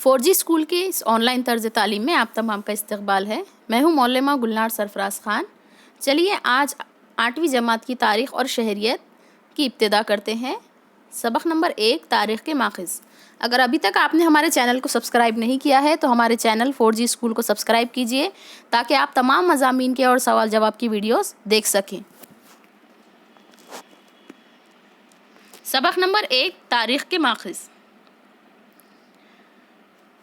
4G school کے اس on line طرز تعلیم میں آپ تمام کا استقبال ہے۔ میں ہوں معلمہ گلنار سرفراز خان۔ چلیے آج 8ویں جماعت کی تاریخ اور شہریت کی ابتدا کرتے ہیں۔ سبق نمبر 1 تاریخ کے ماخذ۔ اگر ابھی تک آپ نے ہمارے چینل کو سبسکرائب نہیں کیا ہے تو ہمارے چینل 4G اسکول کو سبسکرائب کیجئے تاکہ آپ تمام مضامین کے اور سوال جواب کی ویڈیوز دیکھ سکیں۔ سبق نمبر 1 تاریخ کے ماخذ۔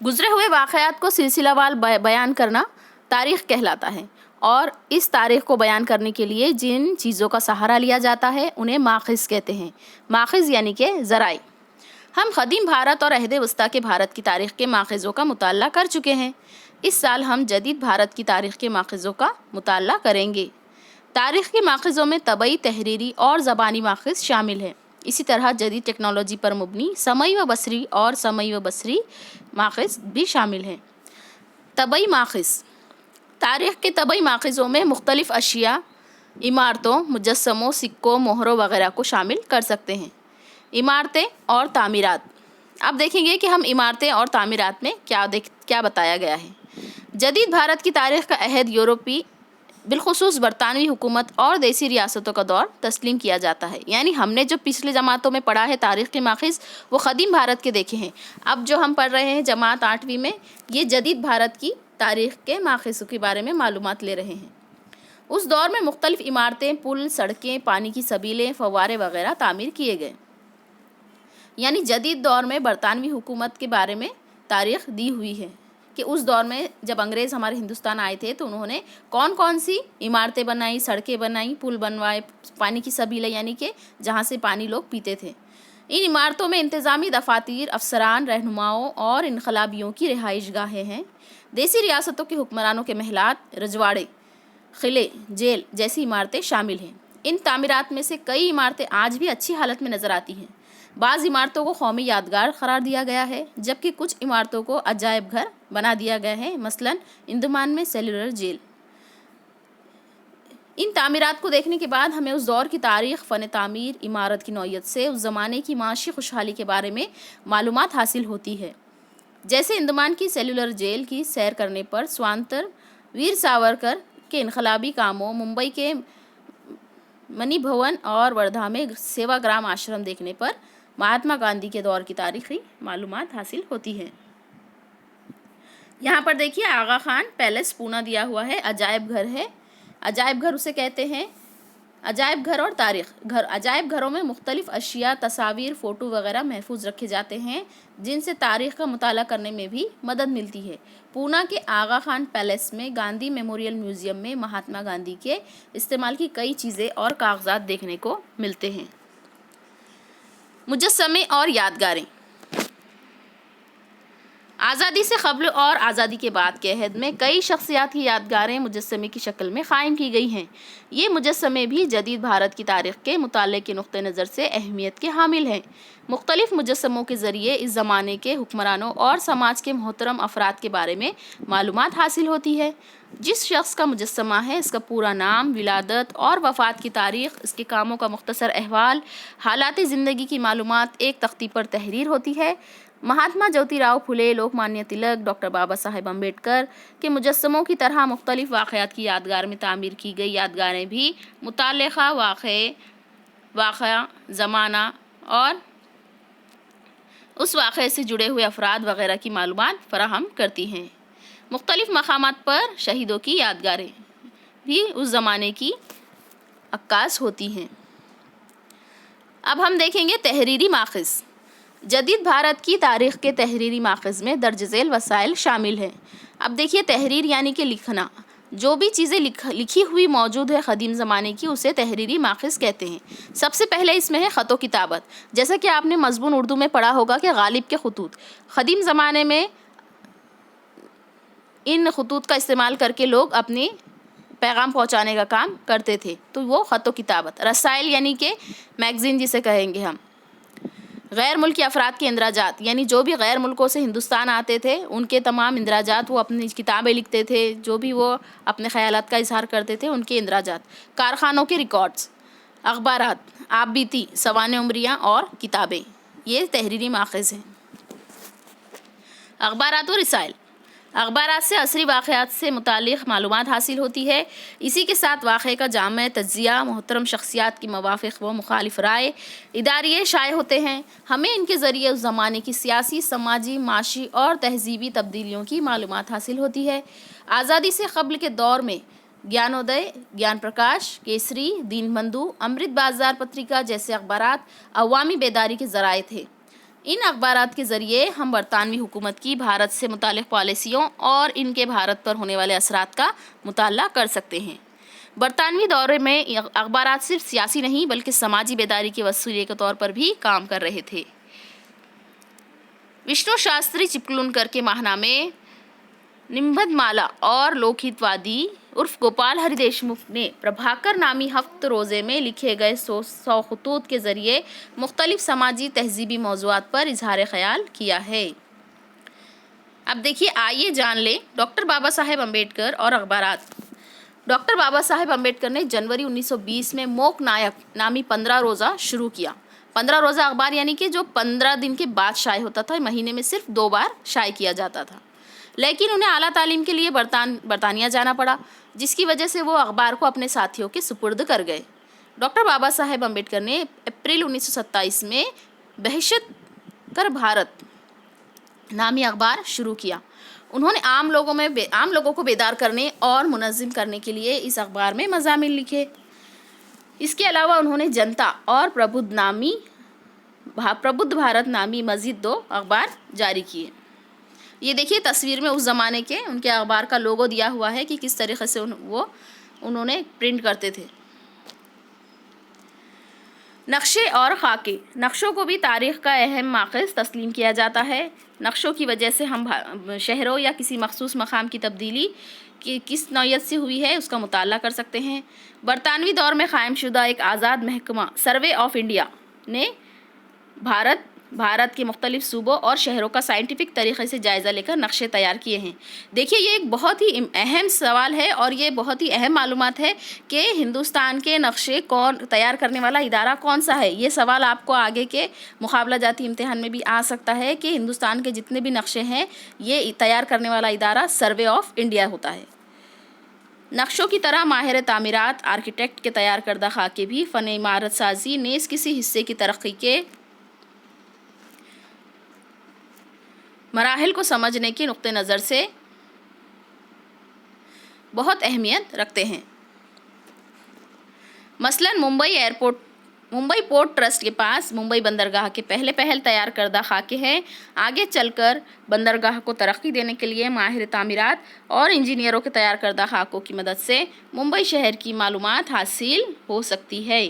گزرے ہوئے واقعات کو سلسلہ وار بیان کرنا تاریخ کہلاتا ہے، اور اس تاریخ کو بیان کرنے کے لیے جن چیزوں کا سہارا لیا جاتا ہے انہیں ماخذ کہتے ہیں۔ ماخذ یعنی کہ ذرائع۔ ہم قدیم بھارت اور عہد وسطیٰ کے بھارت کی تاریخ کے ماخذوں کا مطالعہ کر چکے ہیں۔ اس سال ہم جدید بھارت کی تاریخ کے ماخذوں کا مطالعہ کریں گے۔ تاریخ کے ماخذوں میں طبعی، تحریری اور زبانی ماخذ شامل ہیں۔ اسی طرح جدید ٹیکنالوجی پر مبنی سمعی و بصری اور سمعی و بصری ماخذ بھی شامل ہیں۔ طبعی ماخذ۔ تاریخ کے طبعی ماخذوں میں مختلف اشیاء، عمارتوں، مجسموں، سکوں، مہروں وغیرہ کو شامل کر سکتے ہیں۔ عمارتیں اور تعمیرات۔ اب دیکھیں گے کہ ہم عمارتیں اور تعمیرات میں کیا بتایا گیا ہے۔ جدید بھارت کی تاریخ کا عہد یورپی بالخصوص برطانوی حکومت اور دیسی ریاستوں کا دور تسلیم کیا جاتا ہے۔ یعنی ہم نے جو پچھلے جماعتوں میں پڑھا ہے تاریخ کے ماخذ وہ قدیم بھارت کے دیکھے ہیں۔ اب جو ہم پڑھ رہے ہیں جماعت 8ویں میں، یہ جدید بھارت کی تاریخ کے ماخذ کے بارے میں معلومات لے رہے ہیں۔ اس دور میں مختلف عمارتیں، پل، سڑکیں، پانی کی سبیلیں، فوارے وغیرہ تعمیر کیے گئے۔ یعنی جدید دور میں برطانوی حکومت کے بارے میں تاریخ دی ہوئی ہے کہ اس دور میں جب انگریز ہمارے ہندوستان آئے تھے تو انہوں نے کون کون سی عمارتیں بنائیں، سڑکیں بنائیں، پل بنوائے، پانی کی سبیلیں یعنی کہ جہاں سے پانی لوگ پیتے تھے۔ ان عمارتوں میں انتظامی دفاتر، افسران، رہنماؤں اور انقلابیوں کی رہائش گاہیں ہیں۔ دیسی ریاستوں کے حکمرانوں کے محلات، رجواڑے، قلعے، جیل جیسی عمارتیں شامل ہیں۔ ان تعمیرات میں سے کئی عمارتیں آج بھی اچھی حالت میں نظر آتی ہیں۔ بعض عمارتوں کو قومی یادگار قرار دیا گیا ہے، جبکہ کچھ عمارتوں کو عجائب گھر بنا دیا گیا ہے، مثلاً انڈمان میں سیلولر جیل۔ ان تعمیرات کو دیکھنے کے بعد ہمیں اس دور کی تاریخ، فن تعمیر، عمارت کی نوعیت سے اس زمانے کی معاشی خوشحالی کے بارے میں معلومات حاصل ہوتی ہے۔ جیسے انڈمان کی سیلولر جیل کی سیر کرنے پر، سوانتر ویر ساورکر کے انقلابی کاموں، ممبئی کے منی بھون اور وردھا میں سیوا گرام آشرم دیکھنے پر مہاتما گاندھی کے دور کی تاریخی معلومات حاصل ہوتی ہے۔ یہاں پر دیکھیے آغا خان پیلیس پونا دیا ہوا ہے، عجائب گھر ہے۔ عجائب گھر اسے کہتے ہیں۔ عجائب گھر اور تاریخ۔ عجائب گھروں میں مختلف اشیاء، تصاویر، فوٹو وغیرہ محفوظ رکھے جاتے ہیں جن سے تاریخ کا مطالعہ کرنے میں بھی مدد ملتی ہے۔ پونا کے آغا خان پیلیس میں گاندھی میموریل میوزیم میں مہاتما گاندھی کے استعمال کی کئی چیزیں اور کاغذات دیکھنے کو ملتے ہیں۔ مجسمے اور یادگاریں۔ آزادی سے قبل اور آزادی کے بعد کے عہد میں کئی شخصیات کی یادگاریں مجسمے کی شکل میں قائم کی گئی ہیں۔ یہ مجسمے بھی جدید بھارت کی تاریخ کے مطالعے کے نقطہ نظر سے اہمیت کے حامل ہیں۔ مختلف مجسموں کے ذریعے اس زمانے کے حکمرانوں اور سماج کے محترم افراد کے بارے میں معلومات حاصل ہوتی ہے۔ جس شخص کا مجسمہ ہے، اس کا پورا نام، ولادت اور وفات کی تاریخ، اس کے کاموں کا مختصر احوال، حالات زندگی کی معلومات ایک تختی پر تحریر ہوتی ہے۔ مہاتما جیوتی راؤ پھولے، لوک مانیہ تلک، ڈاکٹر بابا صاحب امبیڈکر کے مجسموں کی طرح مختلف واقعات کی یادگار میں تعمیر کی گئی یادگاریں بھی متعلقہ واقعہ، زمانہ اور اس واقعے سے جڑے ہوئے افراد وغیرہ کی معلومات فراہم کرتی ہیں۔ مختلف مقامات پر شہیدوں کی یادگاریں بھی اس زمانے کی عکاس ہوتی ہیں۔ اب ہم دیکھیں گے تحریری ماخذ۔ جدید بھارت کی تاریخ کے تحریری ماخذ میں درج ذیل وسائل شامل ہیں۔ اب دیکھیے تحریر یعنی کہ لکھنا۔ جو بھی چیزیں لکھی ہوئی موجود ہے قدیم زمانے کی اسے تحریری ماخذ کہتے ہیں۔ سب سے پہلے اس میں ہے خط و کتابت۔ جیسا کہ آپ نے مضمون اردو میں پڑھا ہوگا کہ غالب کے خطوط۔ قدیم زمانے میں ان خطوط کا استعمال کر کے لوگ اپنی پیغام پہنچانے کا کام کرتے تھے، تو وہ خط و کتابت۔ رسائل یعنی کہ میگزین جسے کہیں گے ہم۔ غیر ملکی افراد کے اندراجات، یعنی جو بھی غیر ملکوں سے ہندوستان آتے تھے ان کے تمام اندراجات، وہ اپنی کتابیں لکھتے تھے، جو بھی وہ اپنے خیالات کا اظہار کرتے تھے ان کے اندراجات۔ کارخانوں کے ریکارڈز، اخبارات، آپ بیتی، سوانح عمریاں اور کتابیں، یہ تحریری ماخذ ہیں۔ اخبارات و رسائل. اخبارات سے عصری واقعات سے متعلق معلومات حاصل ہوتی ہے. اسی کے ساتھ واقعے کا جامع تجزیہ، محترم شخصیات کی موافق و مخالف رائے، اداریے شائع ہوتے ہیں. ہمیں ان کے ذریعے اس زمانے کی سیاسی، سماجی، معاشی اور تہذیبی تبدیلیوں کی معلومات حاصل ہوتی ہے. آزادی سے قبل کے دور میں گیانودے، گیان پرکاش، کیسری، دین بندھو، امرت بازار پتریکا جیسے اخبارات عوامی بیداری کے ذرائع تھے. ان اخبارات کے ذریعے ہم برطانوی حکومت کی بھارت سے متعلق پالیسیوں اور ان کے بھارت پر ہونے والے اثرات کا مطالعہ کر سکتے ہیں. برطانوی دورے میں اخبارات صرف سیاسی نہیں بلکہ سماجی بیداری کے وسیلے کے طور پر بھی کام کر رہے تھے. وشنو شاستری چپکلونکر کے ماہنامے نمبدھ مالا اور لوک ہت وادی عرف گوپال ہری دیشمکھ نے پربھاکر نامی ہفت روزے میں لکھے گئے 100 خطوط کے ذریعے مختلف سماجی تہذیبی موضوعات پر اظہار خیال کیا ہے. اب دیکھیے، آئیے جان لیں ڈاکٹر بابا صاحب امبیڈکر اور اخبارات. ڈاکٹر بابا صاحب امبیڈکر نے جنوری 1920 میں موک نائک نامی 15 روزہ شروع کیا. 15 روزہ اخبار یعنی کہ جو 15 دن کے بعد شائع ہوتا تھا، مہینے میں صرف 2 بار شائع کیا جاتا تھا. لیکن انہیں اعلیٰ تعلیم کے لیے برطانیہ جانا پڑا، جس کی وجہ سے وہ اخبار کو اپنے ساتھیوں کے سپرد کر گئے. ڈاکٹر بابا صاحب امبیڈکر نے اپریل 1927 میں بہشت کر بھارت نامی اخبار شروع کیا. انہوں نے عام لوگوں کو بیدار کرنے اور منظم کرنے کے لیے اس اخبار میں مضامین لکھے. اس کے علاوہ انہوں نے جنتا اور پربدھ بھارت نامی مزید 2 اخبار جاری کیے. یہ دیکھیے تصویر میں اس زمانے کے ان کے اخبار کا لوگو دیا ہوا ہے کہ کس طریقے سے انہوں نے پرنٹ کرتے تھے. نقشے اور خاکے. نقشوں کو بھی تاریخ کا اہم ماخذ تسلیم کیا جاتا ہے. نقشوں کی وجہ سے ہم شہروں یا کسی مخصوص مقام کی تبدیلی کس نوعیت سے ہوئی ہے اس کا مطالعہ کر سکتے ہیں. برطانوی دور میں قائم شدہ ایک آزاد محکمہ سروے آف انڈیا نے بھارت کے مختلف صوبوں اور شہروں کا سائنٹیفک طریقے سے جائزہ لے کر نقشے تیار کیے ہیں. دیکھیے، یہ ایک بہت ہی اہم سوال ہے اور یہ بہت ہی اہم معلومات ہے کہ ہندوستان کے نقشے تیار کرنے والا ادارہ کون سا ہے. یہ سوال آپ کو آگے کے مقابلہ جاتی امتحان میں بھی آ سکتا ہے کہ ہندوستان کے جتنے بھی نقشے ہیں یہ تیار کرنے والا ادارہ سروے آف انڈیا ہوتا ہے. نقشوں کی طرح ماہر تعمیرات آرکیٹیکٹ کے تیار کردہ خاکے بھی فن عمارت سازی نیز کسی حصے کی ترقی کے مراحل کو سمجھنے کے نقطہ نظر سے بہت اہمیت رکھتے ہیں. مثلاً ممبئی پورٹ ٹرسٹ کے پاس ممبئی بندرگاہ کے پہل تیار کردہ خاکے ہیں. آگے چل کر بندرگاہ کو ترقی دینے کے لیے ماہر تعمیرات اور انجینئروں کے تیار کردہ خاکوں کی مدد سے ممبئی شہر کی معلومات حاصل ہو سکتی ہے.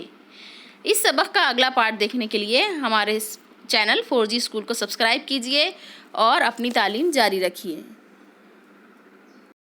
اس سبق کا اگلا پارٹ دیکھنے کے لیے ہمارے چینل 4G اسکول کو سبسکرائب کیجیے اور اپنی تعلیم جاری رکھیے.